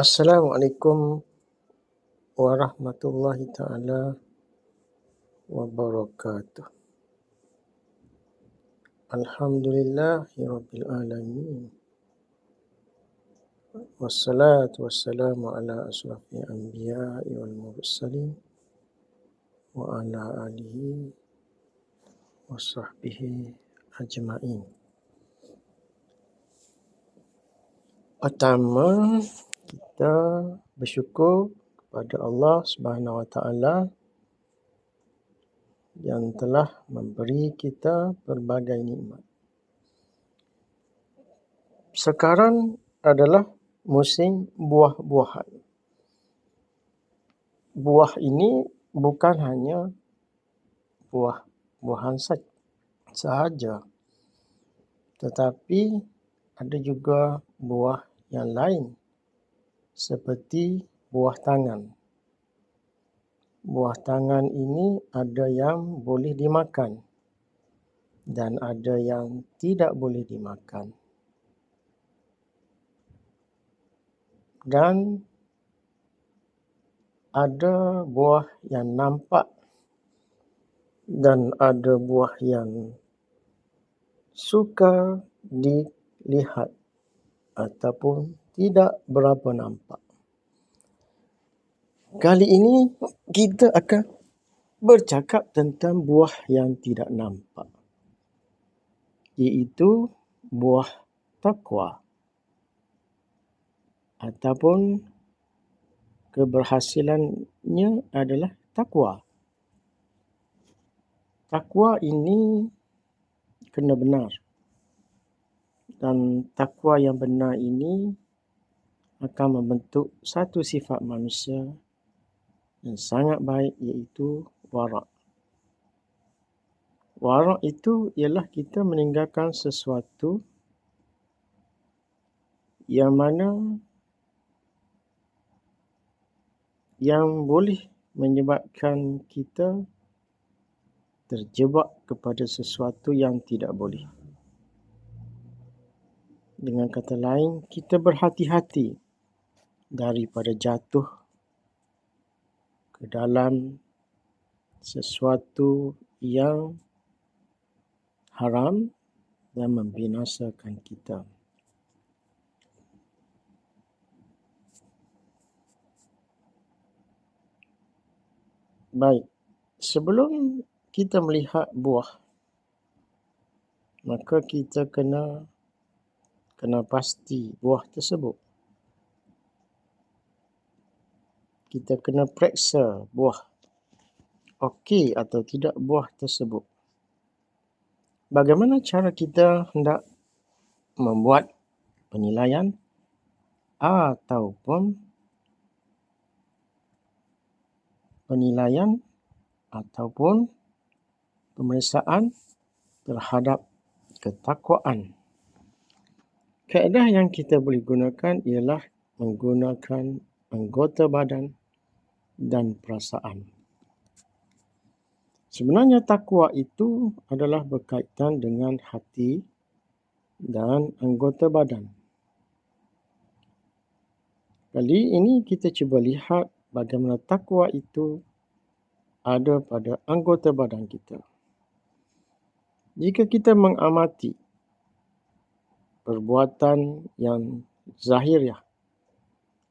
Assalamualaikum warahmatullahi taala wabarakatuh. Alhamdulillahirabbil alamin. Wassalatu wassalamu ala asyrafil anbiya'i wal mursalin wa ala alihi wa sahbihi ajma'in. Pertama, kita bersyukur kepada Allah Subhanahu Wa Taala yang telah memberi kita pelbagai nikmat. Sekarang adalah musim buah-buahan. Buah ini bukan hanya buah-buahan sahaja, tetapi ada juga buah yang lain seperti buah tangan. Buah tangan ini ada yang boleh dimakan dan ada yang tidak boleh dimakan. Dan ada buah yang nampak dan ada buah yang suka dilihat ataupun tidak berapa nampak. Kali ini kita akan bercakap tentang buah yang tidak nampak, iaitu buah takwa ataupun keberhasilannya adalah takwa. Takwa ini kena benar, dan takwa yang benar ini akan membentuk satu sifat manusia yang sangat baik, iaitu warak. Warak itu ialah kita meninggalkan sesuatu yang mana yang boleh menyebabkan kita terjebak kepada sesuatu yang tidak boleh. Dengan kata lain, kita berhati-hati daripada jatuh ke dalam sesuatu yang haram dan membinasakan kita. Baik, sebelum kita melihat buah, maka kita kena pasti buah tersebut. Kita kena periksa buah okey atau tidak buah tersebut. Bagaimana cara kita hendak membuat penilaian ataupun pemeriksaan terhadap ketakwaan? Kaedah yang kita boleh gunakan ialah menggunakan anggota badan dan perasaan. Sebenarnya takwa itu adalah berkaitan dengan hati dan anggota badan. Kali ini kita cuba lihat bagaimana takwa itu ada pada anggota badan kita. Jika kita mengamati perbuatan yang zahiriah,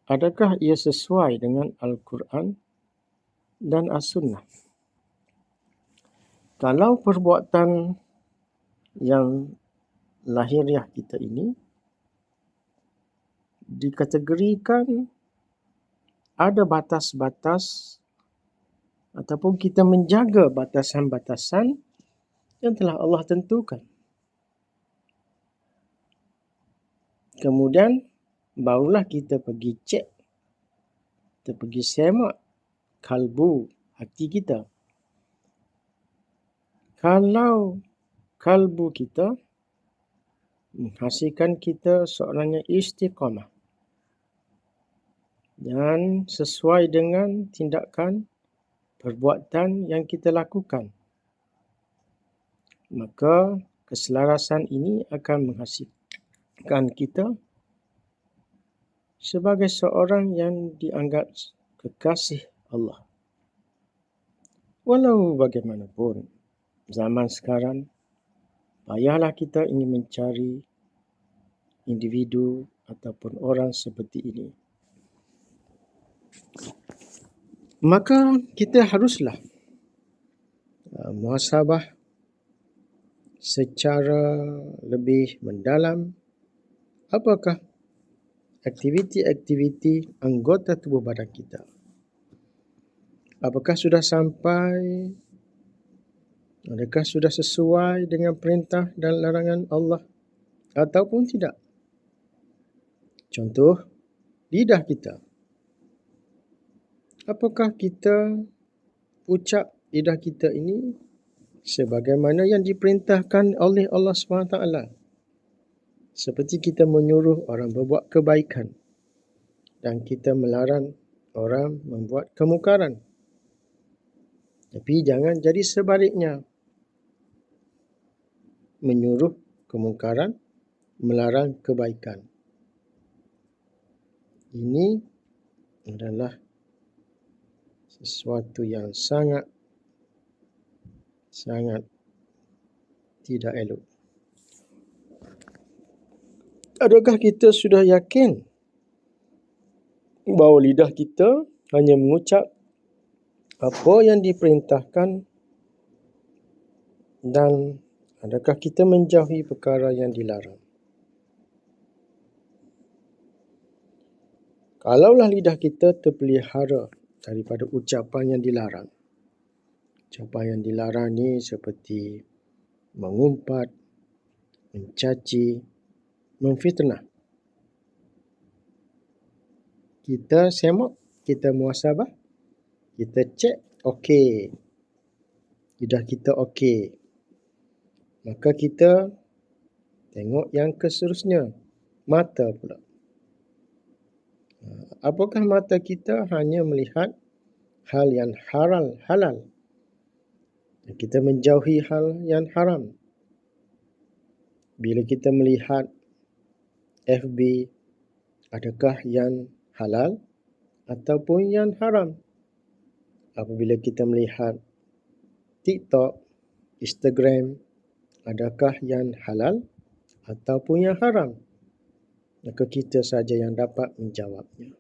adakah ia sesuai dengan Al-Quran dan As-Sunnah? Kalau perbuatan yang lahiriah kita ini dikategorikan ada batas-batas ataupun kita menjaga batasan-batasan yang telah Allah tentukan, kemudian barulah kita pergi cek, kita pergi semak kalbu, hati kita. Kalau kalbu kita menghasilkan kita seorang yang istiqamah dan sesuai dengan tindakan perbuatan yang kita lakukan, maka keselarasan ini akan menghasilkan kita sebagai seorang yang dianggap kekasih Allah. Walau bagaimanapun, zaman sekarang, payahlah kita ingin mencari individu ataupun orang seperti ini. Maka kita haruslah muhasabah secara lebih mendalam apakah aktiviti-aktiviti anggota tubuh badan kita. Apakah sudah sampai, adakah sudah sesuai dengan perintah dan larangan Allah ataupun tidak. Contoh, lidah kita. Apakah kita ucap lidah kita ini sebagaimana yang diperintahkan oleh Allah SWT? Seperti kita menyuruh orang berbuat kebaikan dan kita melarang orang membuat kemungkaran. Tapi jangan jadi sebaliknya. Menyuruh kemungkaran, melarang kebaikan. Ini adalah sesuatu yang sangat tidak elok. Adakah kita sudah yakin bahawa lidah kita hanya mengucap apa yang diperintahkan dan adakah kita menjauhi perkara yang dilarang? Kalaulah lidah kita terpelihara daripada ucapan yang dilarang. Ucapan yang dilarang ni seperti mengumpat, mencaci, memfitnah. Kita semak, kita muhasabah, kita cek, okey. Lidah kita okey. Maka kita tengok yang seterusnya, mata pula. Apakah mata kita hanya melihat hal yang halal? Dan kita menjauhi hal yang haram. Bila kita melihat FB, adakah yang halal ataupun yang haram? Apabila kita melihat TikTok, Instagram, adakah yang halal ataupun yang haram? Maka kita saja yang dapat menjawabnya.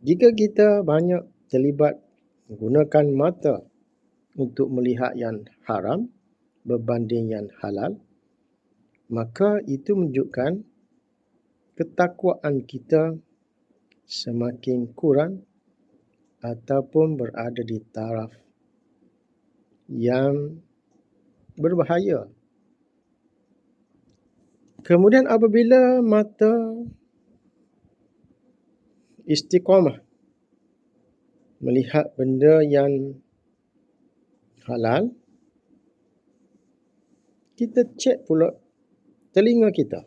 Jika kita banyak terlibat menggunakan mata untuk melihat yang haram berbanding yang halal, maka itu menunjukkan ketakwaan kita semakin kurang ataupun berada di taraf yang berbahaya. Kemudian apabila mata istiqamah melihat benda yang halal, kita cek pula telinga kita.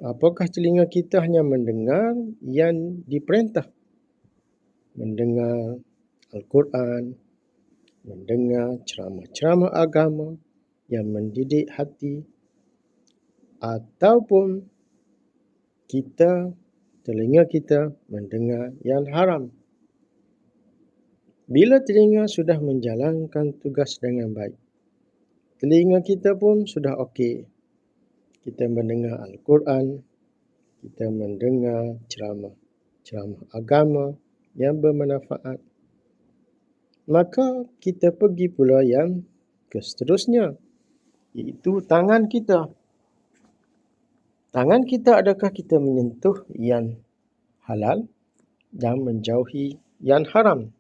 Apakah telinga kita hanya mendengar yang diperintah? Mendengar Al-Quran, mendengar ceramah-ceramah agama yang mendidik hati, ataupun telinga kita mendengar yang haram. Bila telinga sudah menjalankan tugas dengan baik, telinga kita pun sudah okey. Kita mendengar Al-Quran, kita mendengar ceramah agama yang bermanfaat. Maka kita pergi pula yang seterusnya, iaitu tangan kita. Tangan kita, adakah kita menyentuh yang halal dan menjauhi yang haram?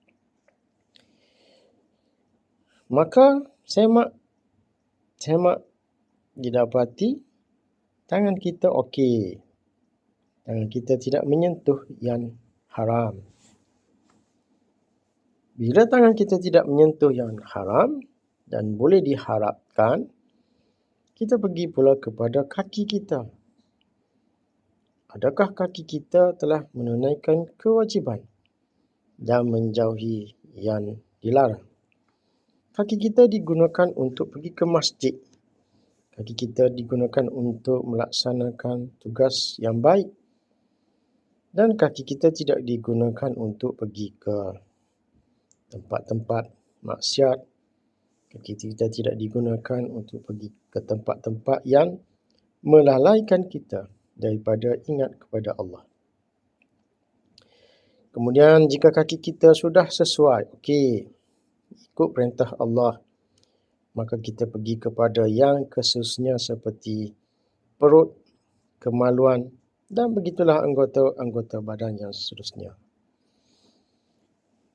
Maka semak didapati tangan kita okey. Tangan kita tidak menyentuh yang haram. Bila tangan kita tidak menyentuh yang haram dan boleh diharapkan, kita pergi pula kepada kaki kita. Adakah kaki kita telah menunaikan kewajiban dan menjauhi yang dilarang? Kaki kita digunakan untuk pergi ke masjid. Kaki kita digunakan untuk melaksanakan tugas yang baik. Dan kaki kita tidak digunakan untuk pergi ke tempat-tempat maksiat. Kaki kita tidak digunakan untuk pergi ke tempat-tempat yang melalaikan kita daripada ingat kepada Allah. Kemudian jika kaki kita sudah sesuai, ikut perintah Allah, maka kita pergi kepada yang khususnya seperti perut, kemaluan dan begitulah anggota-anggota badan yang seterusnya.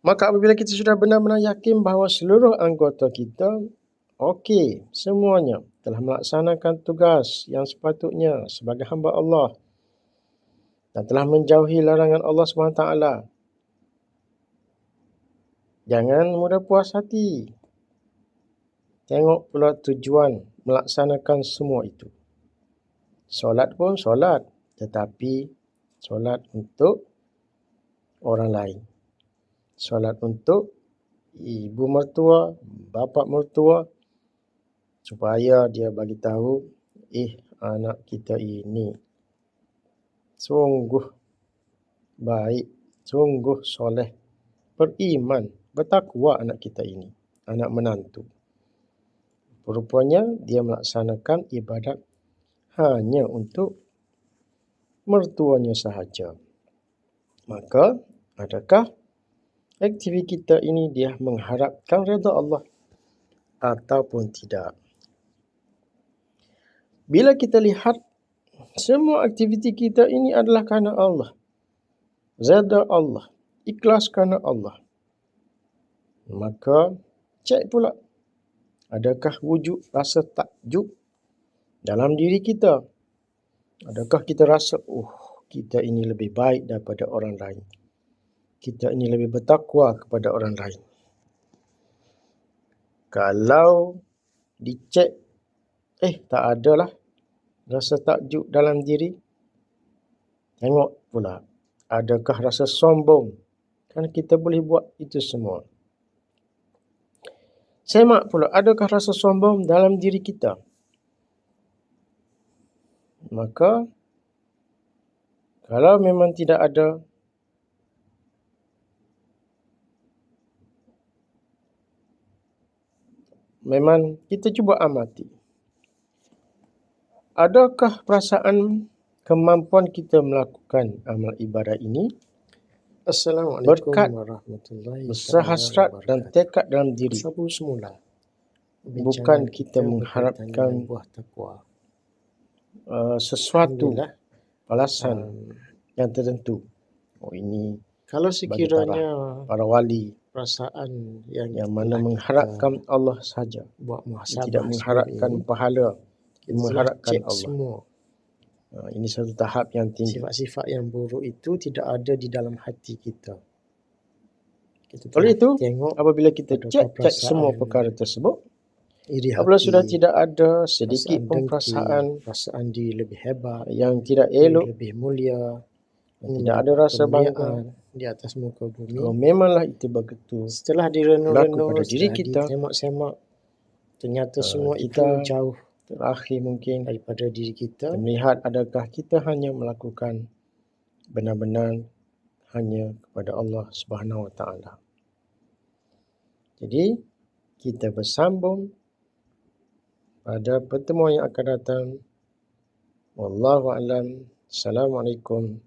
Maka apabila kita sudah benar-benar yakin bahawa seluruh anggota kita semuanya telah melaksanakan tugas yang sepatutnya sebagai hamba Allah dan telah menjauhi larangan Allah SWT, jangan mudah puas hati. Tengok pula tujuan melaksanakan semua itu. Solat pun solat, tetapi solat untuk orang lain. Solat untuk ibu mertua, bapa mertua, supaya dia bagi tahu, anak kita ini sungguh baik, sungguh soleh, beriman, bertakwa anak kita ini, anak menantu. Rupanya dia melaksanakan ibadat hanya untuk mertuanya sahaja. Maka, adakah aktiviti kita ini dia mengharapkan redha Allah ataupun tidak? Bila kita lihat semua aktiviti kita ini adalah kerana Allah, redha Allah, ikhlas kerana Allah, maka cek pula, adakah wujud rasa takjub dalam diri kita? Adakah kita rasa, kita ini lebih baik daripada orang lain, kita ini lebih bertakwa kepada orang lain? Kalau dicek, tak adalah rasa takjub dalam diri, tengok pula, adakah rasa sombong? Kan kita boleh buat itu semua. Semak pula, adakah rasa sombong dalam diri kita? Maka, kalau memang tidak ada, memang kita cuba amati. Adakah perasaan kemampuan kita melakukan amal ibadah ini Assalamualaikum warahmatullahi wabarakatuh. Besar hasrat dan tekad dalam diri. Semula. Bukan kita mengharapkan sesuatu balasan yang tertentu. Ini kalau sekiranya para wali perasaan yang mana mengharapkan Allah saja, tidak mengharapkan pahala, mengharapkan Allah. Semua. Ini satu tahap yang tinggi. Sifat-sifat yang buruk itu tidak ada di dalam hati kita. Oleh itu, apabila kita cek semua perkara tersebut, apabila sudah tidak ada sedikit pun perasaan diri lebih hebat, yang tidak elok, lebih mulia, tidak ada rasa bangga di atas muka bumi, memanglah itu begitu. Setelah direnung-renung pada diri kita, semak-semak, ternyata semua itu jauh terakhir mungkin daripada diri kita. Melihat adakah kita hanya melakukan benar-benar hanya kepada Allah Subhanahu Wa Taala. Jadi kita bersambung pada pertemuan yang akan datang. Wallahu a'lam. Assalamualaikum